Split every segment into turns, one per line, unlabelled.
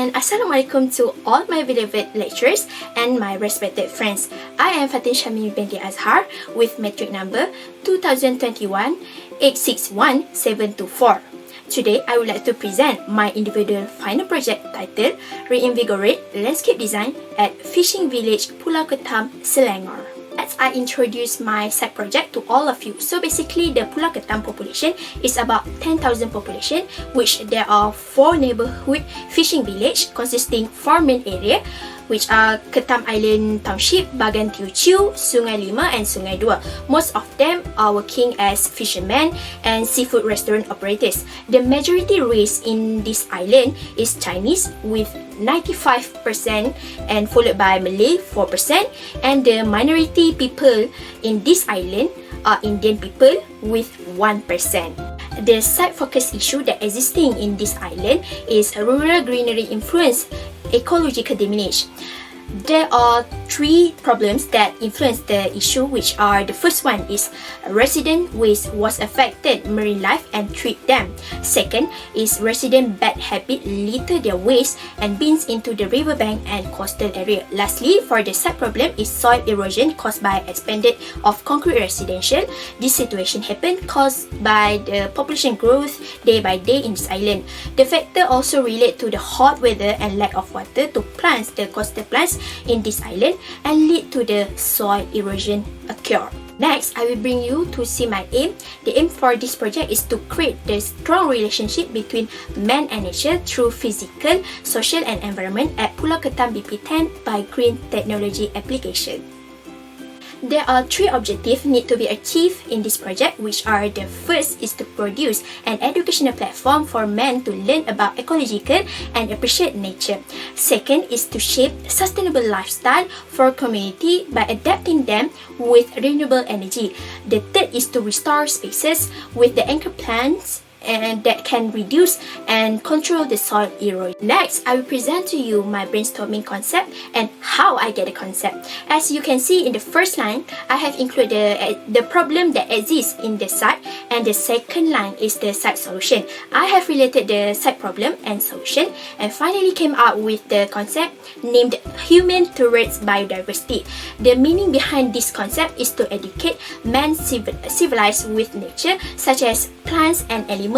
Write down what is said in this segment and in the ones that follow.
and Assalamualaikum to all my beloved lecturers and my respected friends. I am FATIN SYAMIMI binti AZAHAR with matric number 2021-861-724. Today, I would like to present my individual final project titled Reinvigorate Landscape Design at Fishing Village Pulau Ketam, Selangor. As I introduce my side project to all of you. So basically, the Pulau Ketam population is about 10,000 population, which there are 4 neighborhood fishing village consisting 4 main area, which are Ketam Island Township, Bagan Teochew, Sungai 5 and Sungai 2. Most of them are working as fishermen and seafood restaurant operators. The majority race in this island is Chinese with 95% and followed by Malay 4%, and the minority people in this island are Indian people with 1%. The side focus issue that existing in this island is rural greenery influence ecological diminish. There are 3 problems that influence the issue, which are the first one is resident waste was affected marine life and treat them. Second is resident bad habit litter their waste and bins into the riverbank and coastal area. Lastly, for the side problem is soil erosion caused by expanded of concrete residential. This situation happened caused by the population growth day by day in this island. The factor also relate to the hot weather and lack of water to plants, the coastal plants in this island, and lead to the soil erosion occur. Next, I will bring you to see my aim. The aim for this project is to create the strong relationship between man and nature through physical, social and environment at Pulau Ketam BP10 by green technology application. There are 3 objectives need to be achieved in this project, which are the first is to produce an educational platform for men to learn about ecological and appreciate nature. Second is to shape sustainable lifestyle for community by adapting them with renewable energy. The third is to restore spaces with the anchor plants and that can reduce and control the soil erosion. Next, I will present to you my brainstorming concept and how I get the concept. As you can see in the first line, I have included the problem that exists in the site, and the second line is the site solution. I have related the site problem and solution and finally came out with the concept named Humane towards Biodiversity. The meaning behind this concept is to educate man civilized with nature, such as plants and animals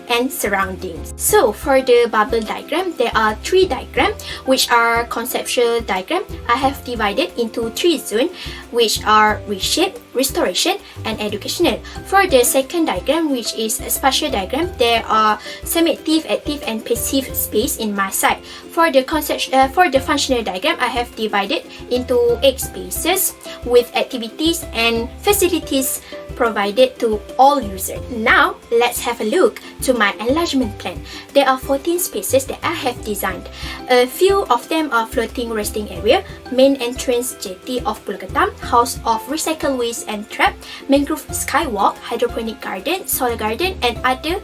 and surroundings. So for the bubble diagram, there are 3 diagrams which are conceptual diagram. I have divided into 3 zones, which are reshape, restoration and educational. For the second diagram, which is a spatial diagram, there are semi-active, active and passive space in my site. For the functional diagram, I have divided into 8 spaces with activities and facilities provided to all users. Now, let's have a look to my enlargement plan. There are 14 spaces that I have designed. A few of them are floating resting area, main entrance jetty of Pulau Ketam, house of recycle waste and trap, mangrove skywalk, hydroponic garden, solar garden and other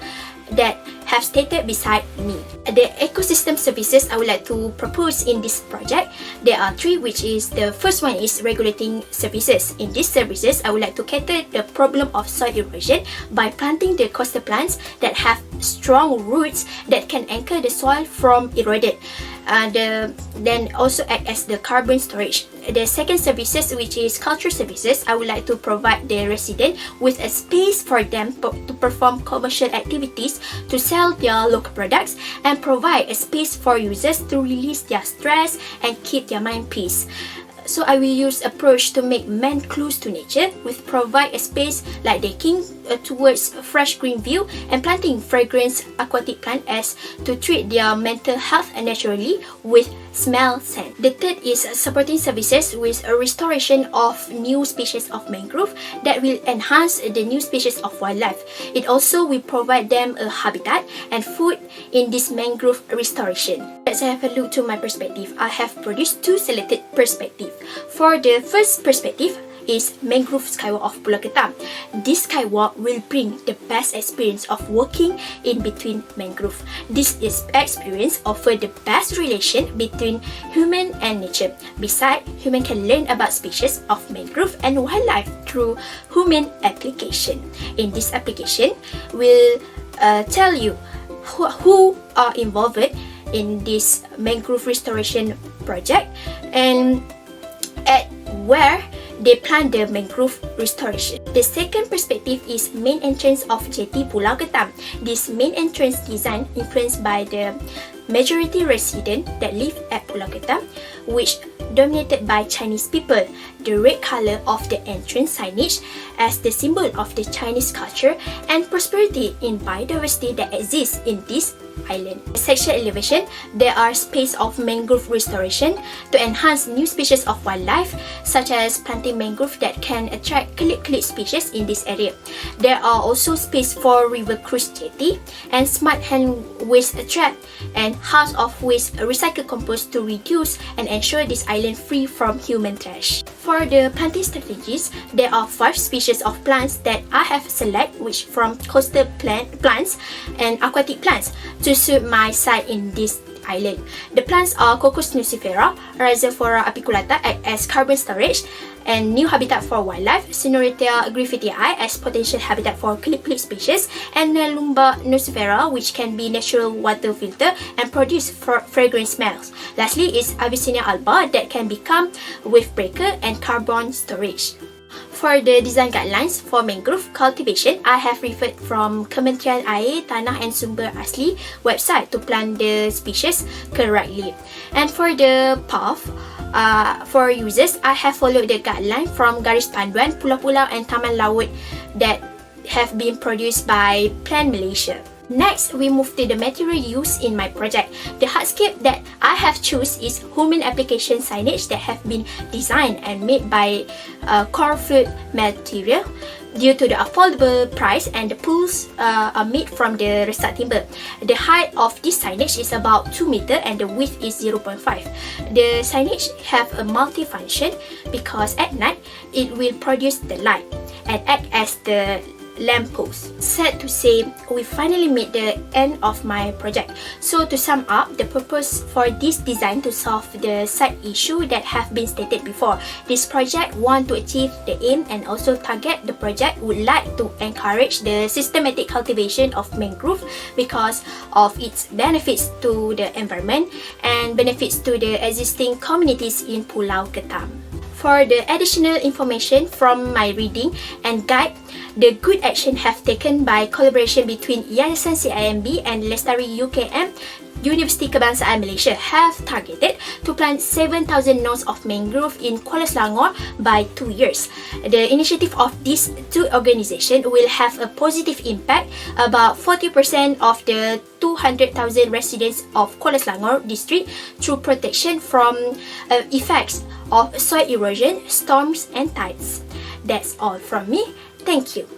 that have stated beside me. The ecosystem services I would like to propose in this project, there are 3, which is the first one is regulating services. In these services, I would like to cater the problem of soil erosion by planting the coastal plants that have strong roots that can anchor the soil from eroded. Then also act as the carbon storage. The second services, which is culture services, I would like to provide the resident with a space for them to perform commercial activities, to sell their local products and provide a space for users to release their stress and keep their mind peace. So I will use approach to make men close to nature, with provide a space like decking towards a fresh green view and planting fragrance aquatic plant as to treat their mental health naturally with smell scent. The third is supporting services with a restoration of new species of mangrove that will enhance the new species of wildlife. It also will provide them a habitat and food in this mangrove restoration. Let's have a look to my perspective. I have produced 2 selected perspectives. For the first perspective is mangrove skywalk of Pulau Ketam. This skywalk will bring the best experience of walking in between mangrove. This experience offer the best relation between human and nature. Besides, human can learn about species of mangrove and wildlife through human application. In this application, we'll tell you who are involved in this mangrove restoration project, and at where they plan the mangrove restoration. The second perspective is main entrance of jetty Pulau Ketam. This main entrance design influenced by the majority resident that live at Pulau Ketam, which dominated by Chinese people. The red color of the entrance signage as the symbol of the Chinese culture and prosperity in biodiversity that exists in this island. Section elevation, there are space of mangrove restoration to enhance new species of wildlife, such as planting mangrove that can attract kelip-kelip species in this area. There are also space for river cruise jetty and smart hand waste trap and house of waste recycle compost to reduce and ensure this island free from human trash. For the planting strategies, there are 5 species of plants that I have selected, which from coastal plants and aquatic plants to suit my site in this island. The plants are Cocos nucifera, Rhizophora apiculata act as carbon storage and new habitat for wildlife, Sonoratia griffithii as potential habitat for kelip-kelip species, and Nelumba nucifera, which can be natural water filter and produce fragrant smells. Lastly is Avicennia alba that can become wave breaker and carbon storage. For the design guidelines for mangrove cultivation, I have referred from Kementerian Air, Tanah and Sumber Asli website to plant the species correctly. And for the path, for users, I have followed the guideline from Garis Panduan Pulau-Pulau and Taman Laut that have been produced by Plan Malaysia. Next, we move to the material used in my project. The hardscape that I have chosen is Humane application signage that have been designed and made by core fruit material. Due to the affordable price and the pools are made from the restored timber. The height of this signage is about 2 meters and the width is 0.5. The signage have a multi-function because at night it will produce the light and act as the lamp post. Sad to say, we finally made the end of my project. So to sum up, the purpose for this design to solve the side issue that have been stated before. This project want to achieve the aim and also target the project would like to encourage the systematic cultivation of mangrove because of its benefits to the environment and benefits to the existing communities in Pulau Ketam. For the additional information from my reading and guide, the good action have taken by collaboration between Yayasan CIMB and Lestari UKM, University Kebangsaan Malaysia have targeted to plant 7,000 nodes of mangrove in Kuala Selangor by 2 years. The initiative of these two organizations will have a positive impact about 40% of the 200,000 residents of Kuala Selangor district through protection from effects of soil erosion, storms and tides. That's all from me. Thank you.